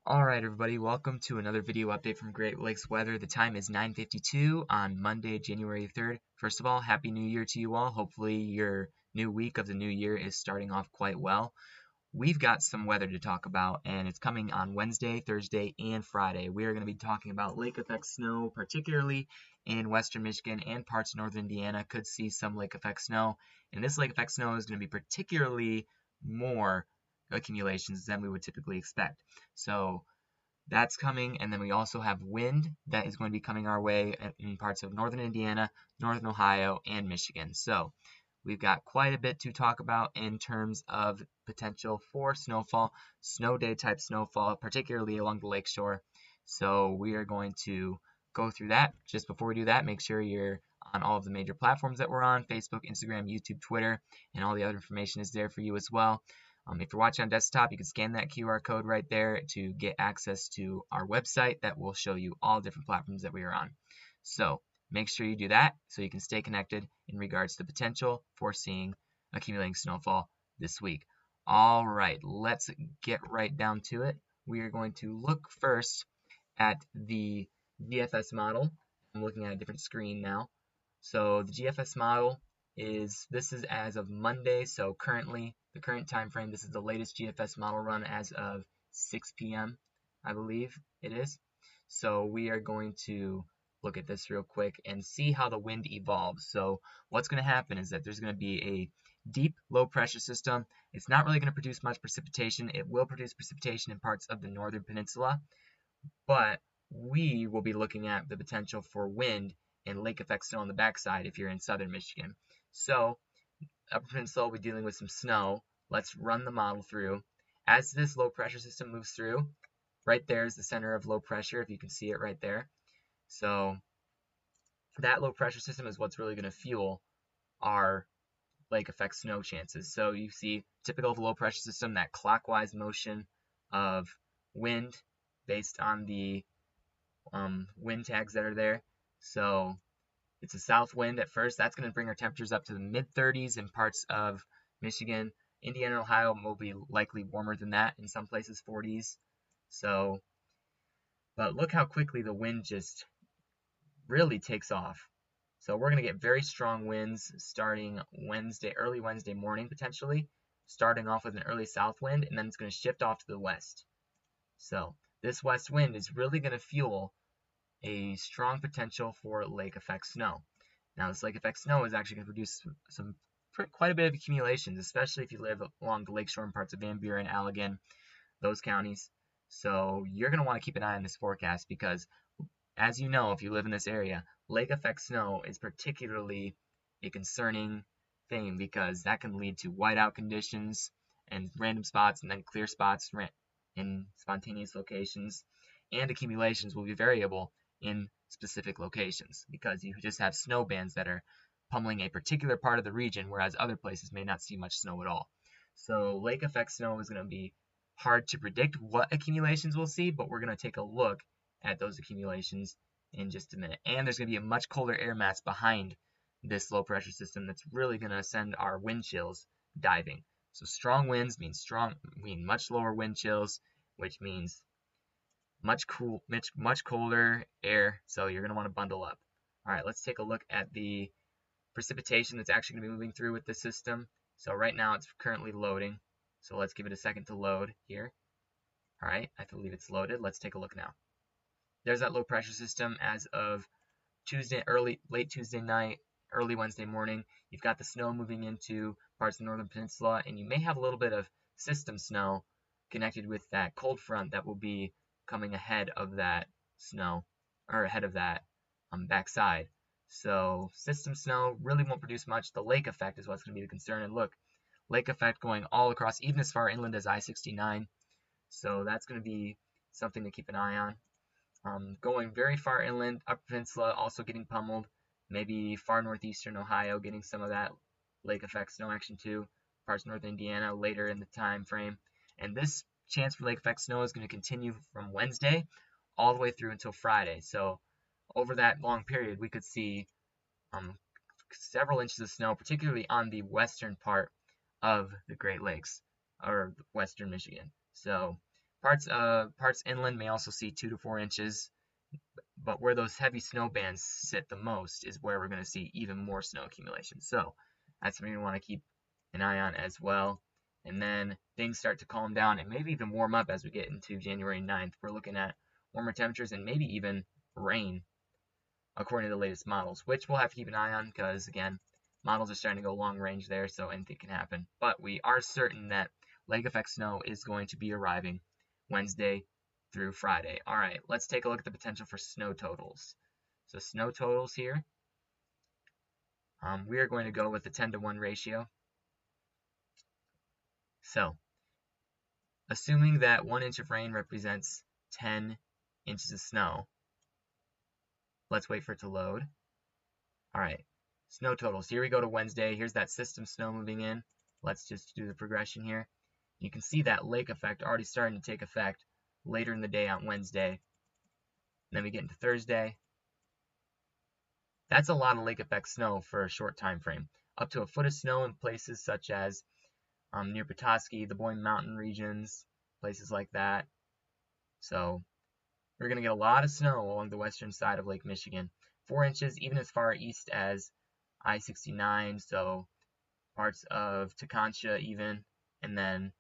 Alright everybody, welcome to another video update from Great Lakes Weather. The time is 9:52 on Monday, January 3rd. First of all, Happy New Year to you all. Hopefully your new week of the new year is starting off quite well. We've got some weather to talk about, and it's coming on Wednesday, Thursday, and Friday. We are going to be talking about lake effect snow, particularly in western Michigan and parts of northern Indiana. Could see some lake effect snow, and this lake effect snow is going to be particularly more accumulations than we would typically expect. So that's coming, and then we also have wind that is going to be coming our way in parts of northern Indiana, northern Ohio, and Michigan. So we've got quite a bit to talk about in terms of potential for snowfall, snow day type snowfall, particularly along the lakeshore. So we are going to go through that. Just before we do that, make sure you're on all of the major platforms that we're on: Facebook, Instagram, YouTube, Twitter, and all the other information is there for you as well. If you're watching on desktop, you can scan that QR code right there to get access to our website that will show you all different platforms that we are on. So make sure you do that so you can stay connected in regards to the potential for seeing accumulating snowfall this week. All right, let's get right down to it. We are going to look first at the GFS model. I'm looking at a different screen now. So the GFS model this is as of Monday, so currently the current time frame, this is the latest GFS model run as of 6 p.m. I believe it is. So we are going to look at this real quick and see how the wind evolves. So what's going to happen is that there's going to be a deep low pressure system. It's not really going to produce much precipitation. It will produce precipitation in parts of the northern peninsula, but we will be looking at the potential for wind and lake effect snow on the backside if you're in southern Michigan. So upper peninsula will be dealing with some snow. Let's run the model through. As this low pressure system moves through, right there is the center of low pressure, if you can see it right there. So that low pressure system is what's really going to fuel our lake effect snow chances. So you see, typical of a low pressure system, that clockwise motion of wind based on the wind tags that are there. So it's a south wind at first. That's going to bring our temperatures up to the mid-30s in parts of Michigan. Indiana and Ohio will be likely warmer than that, in some places 40s. So, but look how quickly the wind just really takes off. So we're going to get very strong winds starting early Wednesday morning potentially, starting off with an early south wind, and then it's going to shift off to the west. So this west wind is really going to fuel a strong potential for lake effect snow. Now this lake effect snow is actually going to produce quite a bit of accumulations, especially if you live along the lakeshore in parts of Van Buren, Allegan, those counties. So you're going to want to keep an eye on this forecast because, as you know, if you live in this area, lake effect snow is particularly a concerning thing because that can lead to whiteout conditions and random spots and then clear spots in spontaneous locations, and accumulations will be variable in specific locations because you just have snow bands that are pummeling a particular part of the region, whereas other places may not see much snow at all. So lake effect snow is going to be hard to predict what accumulations we'll see, but we're going to take a look at those accumulations in just a minute. And there's going to be a much colder air mass behind this low pressure system that's really going to send our wind chills diving. So strong winds mean much lower wind chills, which means much colder air, so you're going to want to bundle up. All right, let's take a look at the precipitation that's actually going to be moving through with the system. So right now it's currently loading, so let's give it a second to load here. All right, I believe it's loaded. Let's take a look now. There's that low pressure system as of late Tuesday night, early Wednesday morning. You've got the snow moving into parts of the northern peninsula, and you may have a little bit of system snow connected with that cold front that will be coming ahead of that snow, or ahead of that backside. So system snow really won't produce much. The lake effect is what's going to be the concern. And look, lake effect going all across, even as far inland as I-69. So that's going to be something to keep an eye on. Going very far inland, upper peninsula also getting pummeled. Maybe far northeastern Ohio getting some of that lake effect snow action too. Parts of northern Indiana later in the time frame. And this chance for lake effect snow is going to continue from Wednesday all the way through until Friday. So over that long period, we could see several inches of snow, particularly on the western part of the Great Lakes, or western Michigan. So Parts inland may also see 2 to 4 inches, but where those heavy snow bands sit the most is where we're going to see even more snow accumulation. So that's something we want to keep an eye on as well. And then things start to calm down and maybe even warm up as we get into January 9th. We're looking at warmer temperatures and maybe even rain, according to the latest models, which we'll have to keep an eye on because, again, models are starting to go long range there, so anything can happen. But we are certain that lake effect snow is going to be arriving Wednesday through Friday. All right, let's take a look at the potential for snow totals. So snow totals here, we are going to go with the 10-to-1 ratio. So assuming that 1 inch of rain represents 10 inches of snow, let's wait for it to load. All right, snow totals. Here we go to Wednesday. Here's that system snow moving in. Let's just do the progression here. You can see that lake effect already starting to take effect later in the day on Wednesday. And then we get into Thursday. That's a lot of lake effect snow for a short time frame. Up to a foot of snow in places such as near Petoskey, the Boyne Mountain regions, places like that. So we're going to get a lot of snow along the western side of Lake Michigan. 4 inches even as far east as I-69, so parts of Tecontia even, and then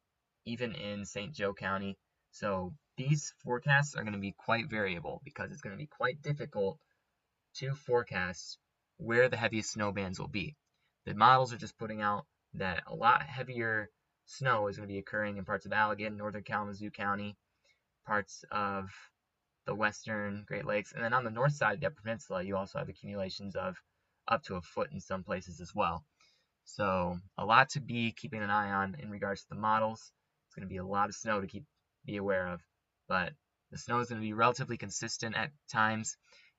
even in St. Joe County. So these forecasts are going to be quite variable because it's going to be quite difficult to forecast where the heaviest snow bands will be. The models are just putting out that a lot heavier snow is going to be occurring in parts of Allegan, northern Kalamazoo County, parts of the western Great Lakes, and then on the north side of the Upper Peninsula, you also have accumulations of up to a foot in some places as well. So a lot to be keeping an eye on in regards to the models. It's going to be a lot of snow to be aware of, but the snow is going to be relatively consistent at times,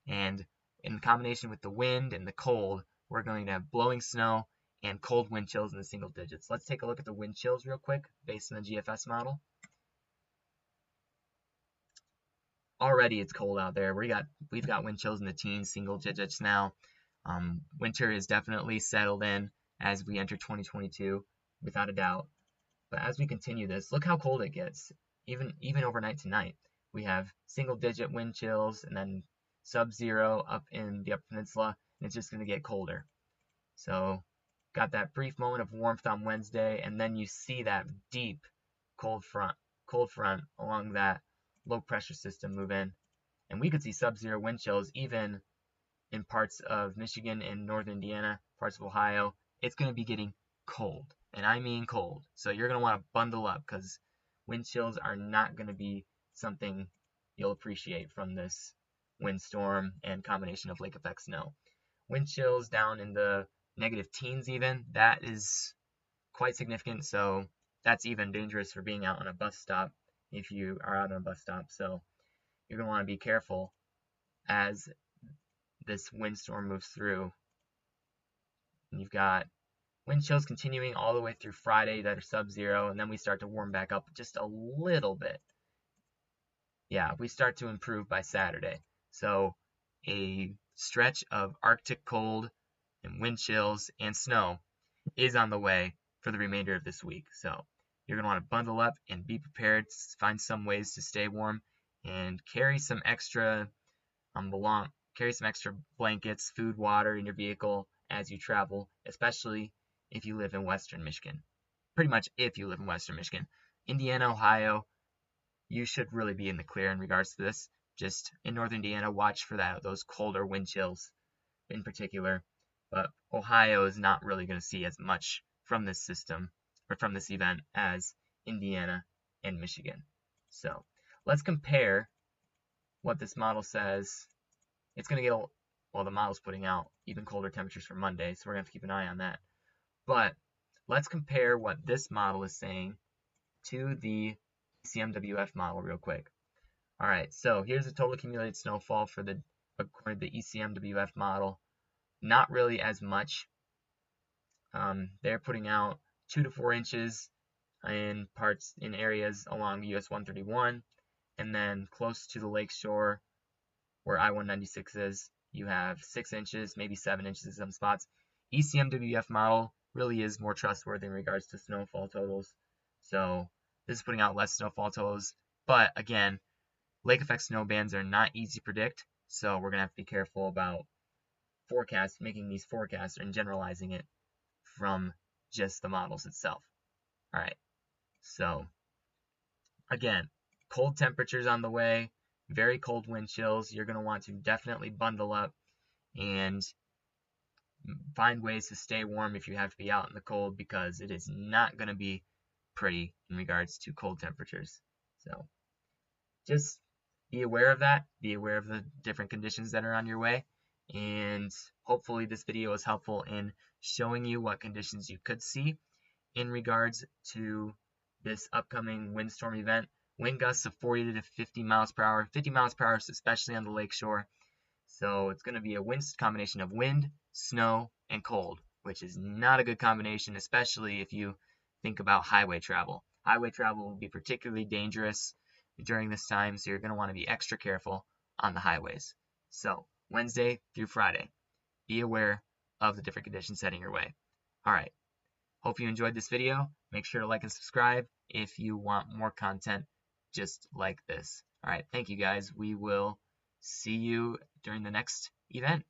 and in combination with the wind and the cold, we're going to have blowing snow and cold wind chills in the single digits. Let's take a look at the wind chills real quick based on the GFS model. Already it's cold out there. We've got wind chills in the teens, single digits now. Winter is definitely settled in as we enter 2022, without a doubt. But as we continue this, look how cold it gets, even overnight tonight. We have single-digit wind chills and then sub-zero up in the Upper Peninsula, and it's just going to get colder. So got that brief moment of warmth on Wednesday, and then you see that deep cold front along that low pressure system move in, and we could see sub-zero wind chills even in parts of Michigan and northern Indiana, parts of Ohio. It's going to be getting cold, and I mean cold. So you're going to want to bundle up because wind chills are not going to be something you'll appreciate from this windstorm and combination of lake effect snow. Wind chills down in the negative teens even, that is quite significant, so that's even dangerous for being out on a bus stop if you are out on a bus stop. So you're going to want to be careful as this windstorm moves through. And you've got wind chills continuing all the way through Friday that are sub-zero, and then we start to warm back up just a little bit. Yeah, we start to improve by Saturday. So a stretch of Arctic cold and wind chills and snow is on the way for the remainder of this week. So you're going to want to bundle up and be prepared, find some ways to stay warm, and carry some extra blankets, food, water in your vehicle as you travel, especially if you live in Western Michigan. Pretty much if you live in Western Michigan. Indiana, Ohio, you should really be in the clear in regards to this. Just in northern Indiana, watch for those colder wind chills in particular. But Ohio is not really going to see as much from this system or from this event as Indiana and Michigan. So let's compare what this model says. It's going to get, well, the model's putting out even colder temperatures for Monday, so we're going to have to keep an eye on that. But let's compare what this model is saying to the ECMWF model real quick. All right, so here's the total accumulated snowfall according to the ECMWF model. Not really as much. They're putting out 2 to 4 inches in areas along US 131, and then close to the lakeshore where I-196 is, you have 6 inches, maybe 7 inches in some spots. ECMWF model really is more trustworthy in regards to snowfall totals. So this is putting out less snowfall totals But again, lake effect snow bands are not easy to predict, so we're going to have to be careful about making these forecasts and generalizing it from just the models itself. All right, so again, cold temperatures on the way, very cold wind chills. You're going to want to definitely bundle up and find ways to stay warm if you have to be out in the cold, because it is not going to be pretty in regards to cold temperatures. So just be aware of that. Be aware of the different conditions that are on your way. And hopefully this video was helpful in showing you what conditions you could see in regards to this upcoming windstorm event. Wind gusts of 40 to 50 miles per hour, 50 miles per hour, especially on the lakeshore. So it's going to be a combination of wind, snow, and cold, which is not a good combination, especially if you think about highway travel. Highway travel will be particularly dangerous during this time, so you're going to want to be extra careful on the highways. So Wednesday through Friday, be aware of the different conditions heading your way. All right. Hope you enjoyed this video. Make sure to like and subscribe if you want more content just like this. All right. Thank you guys. We will see you during the next event.